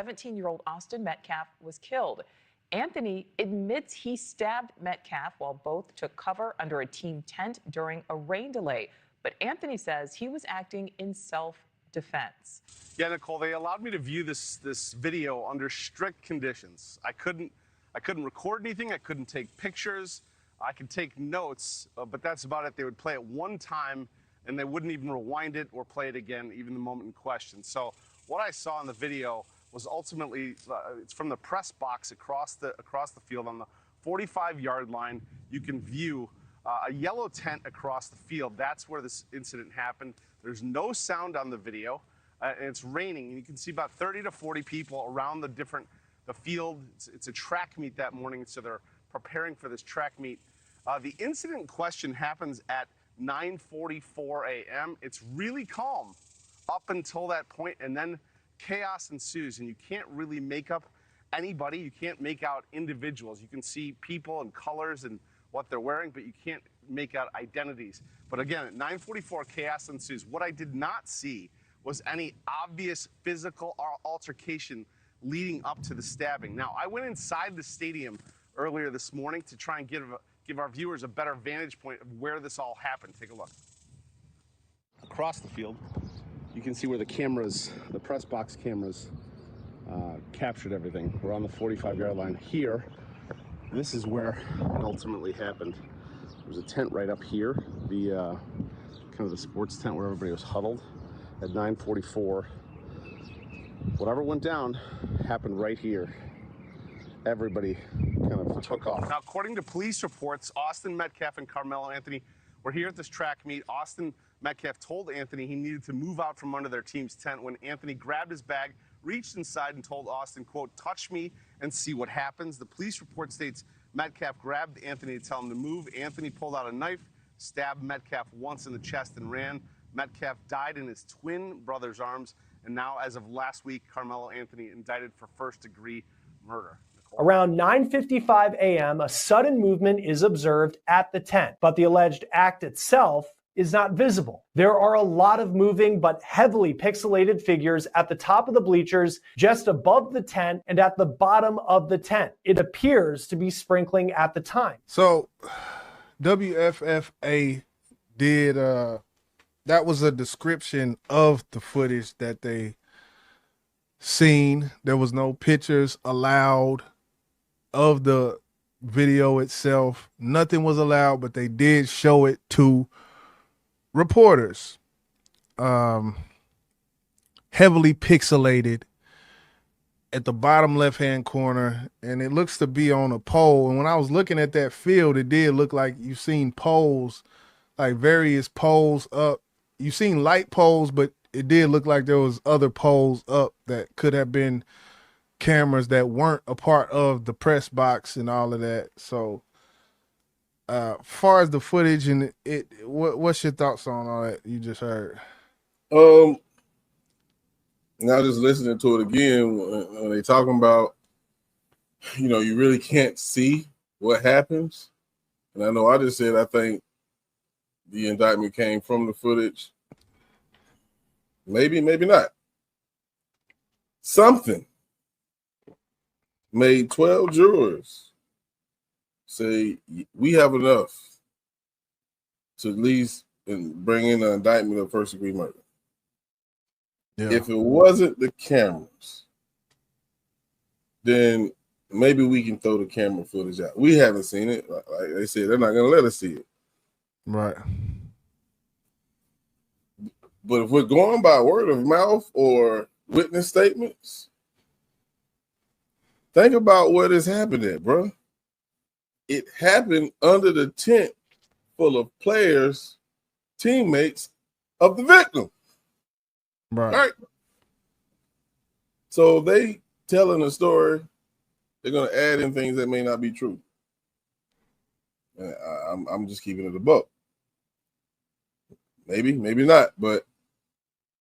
17-year-old Austin Metcalf was killed. Anthony admits he stabbed Metcalf while both took cover under a team tent during a rain delay. But Anthony says he was acting in self-defense. Yeah, Nicole, they allowed me to view this video under strict conditions. I couldn't record anything. I couldn't take pictures. I could take notes, but that's about it. They would play it one time, and they wouldn't even rewind it or play it again, even the moment in question. So what I saw in the video was ultimately, it's from the press box across the field on the 45-yard line. You can view a yellow tent across the field. That's where this incident happened. There's no sound on the video, and it's raining. And you can see about 30 to 40 people around the field. It's a track meet that morning, so they're preparing for this track meet. The incident in question happens at 9:44 a.m. It's really calm up until that point, and then chaos ensues, and you can't really make up anybody. You can't make out individuals. You can see people and colors and what they're wearing, but you can't make out identities. But again, at 9:44, chaos ensues. What I did not see was any obvious physical altercation leading up to the stabbing. Now, I went inside the stadium earlier this morning to try and give our viewers a better vantage point of where this all happened. Take a look. Across the field, you can see where the press box cameras captured everything. We're on the 45-yard line here. This is where it ultimately happened. There's a tent right up here, the kind of the sports tent where everybody was huddled at 9:44. Whatever went down happened right here. Everybody kind of took off. Now, according to police reports, Austin Metcalf and Karmelo Anthony were here at this track meet. Austin Metcalf told Anthony he needed to move out from under their team's tent when Anthony grabbed his bag, reached inside, and told Austin, quote, "Touch me and see what happens." The police report states Metcalf grabbed Anthony to tell him to move. Anthony pulled out a knife, stabbed Metcalf once in the chest, and ran. Metcalf died in his twin brother's arms, and now, as of last week, Karmelo Anthony indicted for first-degree murder. Nicole? Around 9:55 a.m., a sudden movement is observed at the tent, but the alleged act itself is not visible. There are a lot of moving but heavily pixelated figures at the top of the bleachers, just above the tent, and at the bottom of the tent. It appears to be sprinkling at the time. So WFFA did, that was a description of the footage that they seen. There was no pictures allowed of the video itself. Nothing was allowed, but they did show it to reporters. Heavily pixelated at the bottom left-hand corner, and it looks to be on a pole. And when I was looking at that field, it did look like you've seen poles, like various poles up. You've seen light poles, but it did look like there was other poles up that could have been cameras that weren't a part of the press box and all of that. So far as the footage and what's your thoughts on all that you just heard? Now just listening to it again, when they talking about, you really can't see what happens. And I know I just said I think the indictment came from the footage. Maybe, maybe not. Something made 12 jurors say we have enough to at least bring in an indictment of first-degree murder. Yeah. If it wasn't the cameras, then maybe we can throw the camera footage out. We haven't seen it. Like they said, they're not going to let us see it. Right. But if we're going by word of mouth or witness statements, think about where this happened at, bro. It happened under the tent full of players, teammates of the victim. Right. So they telling a story, they're going to add in things that may not be true. I'm just keeping it a buck. Maybe, maybe not, but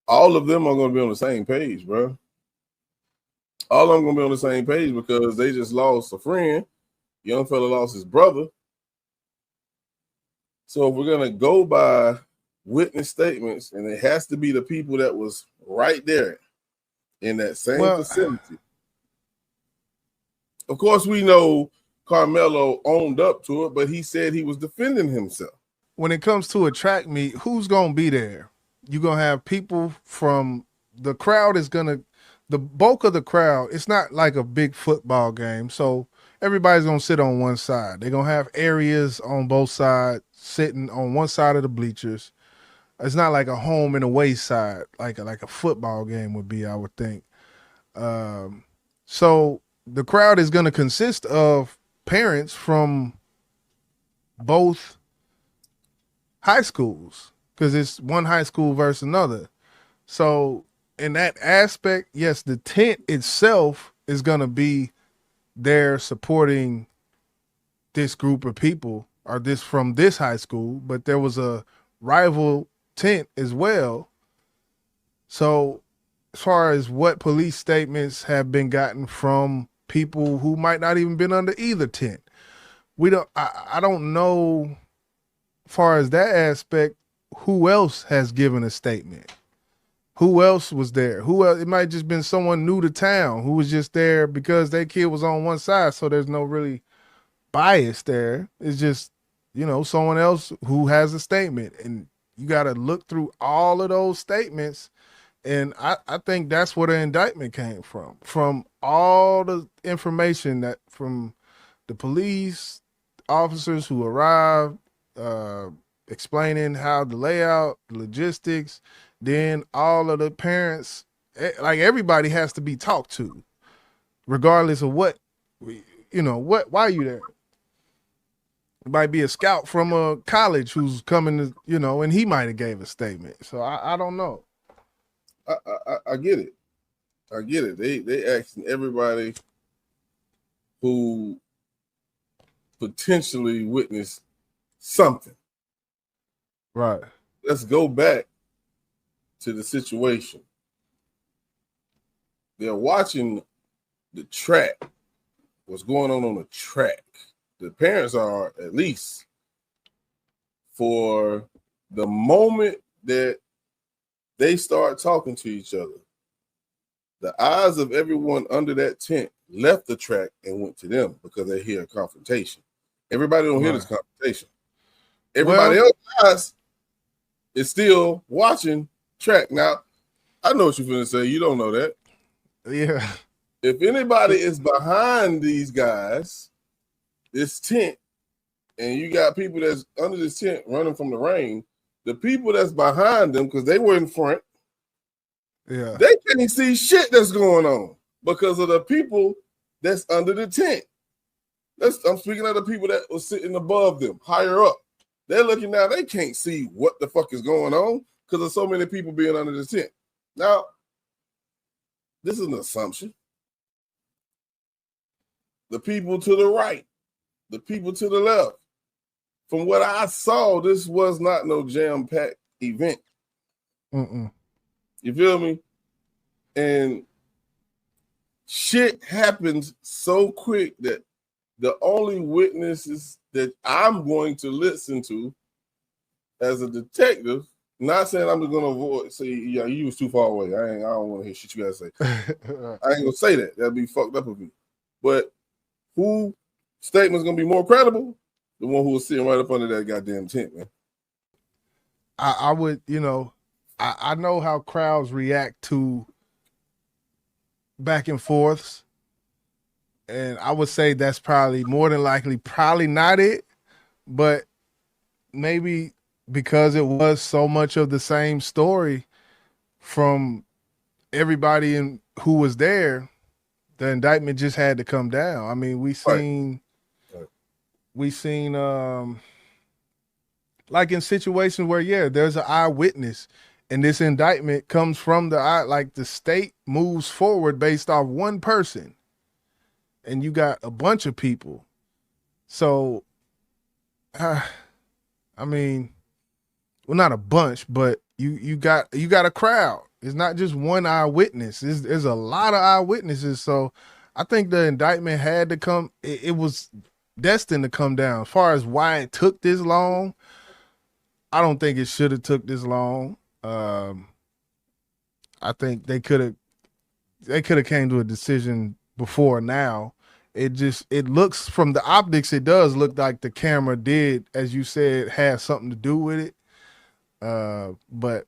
all of them are going to be on the same page, bro. All of them going to be on the same page because they just lost a friend. Young fella lost his brother. So if we're going to go by witness statements, and it has to be the people that was right there in that same facility. of course, we know Karmello owned up to it, but he said he was defending himself. When it comes to a track meet, who's going to be there? You're going to have people from the crowd is going to, the bulk of the crowd, it's not like a big football game. So everybody's going to sit on one side. They're going to have areas on both sides sitting on one side of the bleachers. It's not like a home and away side, like a football game would be, I would think. So the crowd is going to consist of parents from both high schools because it's one high school versus another. So in that aspect, yes, the tent itself is going to be there supporting this group of people or this from this high school, but there was a rival tent as well. So as far as what police statements have been gotten from people who might not even been under either tent, I don't know as far as that aspect, who else has given a statement? Who else was there? Who else? It might just been someone new to town who was just there because their kid was on one side, so there's no really bias there. It's just, someone else who has a statement, and you got to look through all of those statements, and I think that's where the indictment came from all the information that from the police officers who arrived, explaining how the layout, the logistics, then all of the parents, like everybody has to be talked to, regardless of why are you there? It might be a scout from a college who's coming to, and he might have gave a statement. So I don't know. I get it. I get it. They asking everybody who potentially witnessed something. Right. Let's go back to the situation. They're watching the track, what's going on the track. The parents are, at least for the moment that they start talking to each other, the eyes of everyone under that tent left the track and went to them because they hear a confrontation. Everybody don't hear this confrontation. Everybody else's eyes is still watching track. Now, I know what you're going to say. You don't know that. Yeah. If anybody is behind these guys, this tent, and you got people that's under this tent running from the rain, the people that's behind them, because they were in front, they can't see shit that's going on because of the people that's under the tent. I'm speaking of the people that were sitting above them, higher up. They're looking now, they can't see what the fuck is going on because of so many people being under the tent. Now, this is an assumption. The people to the right, the people to the left. From what I saw, this was not no jam-packed event. You feel me? And shit happens so quick that the only witnesses that I'm going to listen to as a detective, not saying I'm going to avoid, say, yeah, you was too far away. I don't want to hear shit you guys say. I ain't going to say that. That'd be fucked up of me. But who statement's going to be more credible? The one who was sitting right up under that goddamn tent, man. I would, I know how crowds react to back and forths. And I would say that's probably more than likely probably not it. But maybe because it was so much of the same story from everybody who was there, the indictment just had to come down. I mean, we seen like in situations where there's an eyewitness and this indictment comes from the state moves forward based off one person and you got a bunch of people. So I mean, well, not a bunch, but you got a crowd. It's not just one eyewitness. There's a lot of eyewitnesses. So I think the indictment had to come. It was destined to come down. As far as why it took this long, I don't think it should have took this long. I think they could have came to a decision before now it looks from the optics, it does look like the camera did, as you said, have something to do with it. But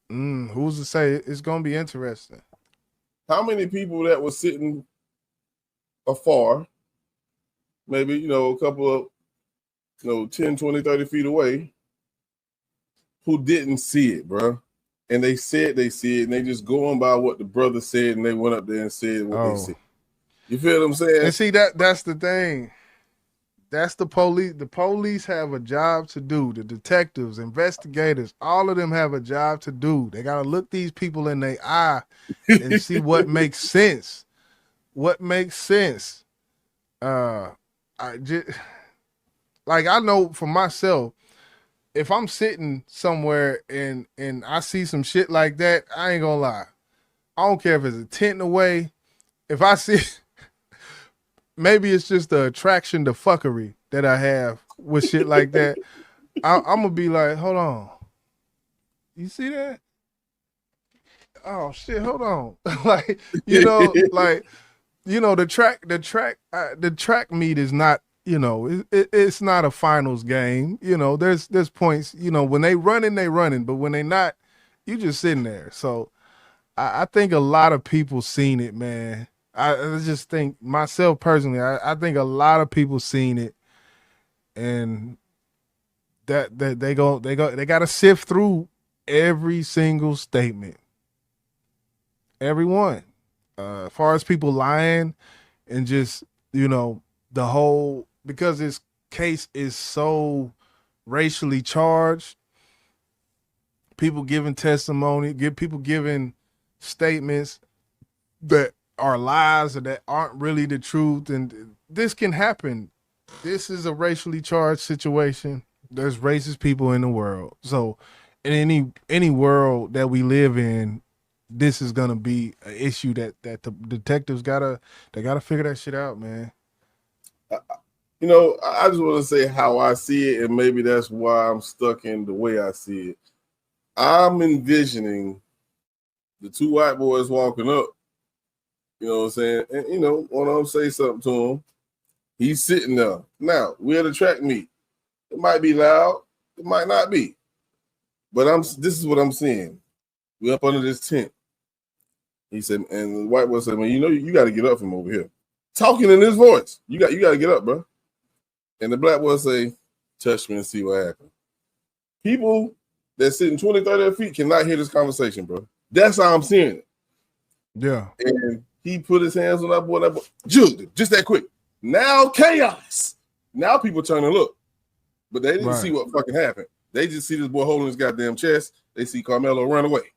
who's to say? It's gonna be interesting. How many people that were sitting afar, maybe, a couple of, 10, 20, 30 feet away, who didn't see it, bro? And they said they see it, and they just going by what the brother said, and they went up there and said what they said. You feel what I'm saying? And see, that's the thing. That's the police. The police have a job to do. The detectives, investigators, all of them have a job to do. They got to look these people in their eye and see what makes sense. What makes sense? I know for myself, if I'm sitting somewhere and I see some shit like that, I ain't gonna lie. I don't care if it's a tent away. If I see, maybe it's just the attraction to fuckery that I have with shit like that. I'm gonna be like, hold on, you see that? Oh shit, hold on. The track meet is not, it's not a finals game. There's points, when they running, but when they not, you just sitting there. So I think a lot of people seen it, man. I just think myself personally, I think a lot of people seen it, and that they got to sift through every single statement, everyone. As far as people lying and just the whole, because this case is so racially charged, people giving testimony, people giving statements that are lies or that aren't really the truth, and this can happen. This is a racially charged situation. There's racist people in the world. So in any world that we live in, this is gonna be an issue that the detectives gotta figure that shit out, man. I just want to say how I see it, and maybe that's why I'm stuck in the way I see it. I'm envisioning the two white boys walking up, you know what I'm saying? And, one of them say something to him. He's sitting there. Now, we're at a track meet. It might be loud. It might not be. But this is what I'm seeing. We're up under this tent. He said, and the white boy said, man, you got to get up from over here. Talking in his voice. You got to get up, bro. And the black boy say, touch me and see what happens. People that sitting 20, 30 feet cannot hear this conversation, bro. That's how I'm seeing it. Yeah. And he put his hands on that boy, just that quick. Now chaos. Now people turn and look. But they didn't see what fucking happened. They just see this boy holding his goddamn chest. They see Karmello run away.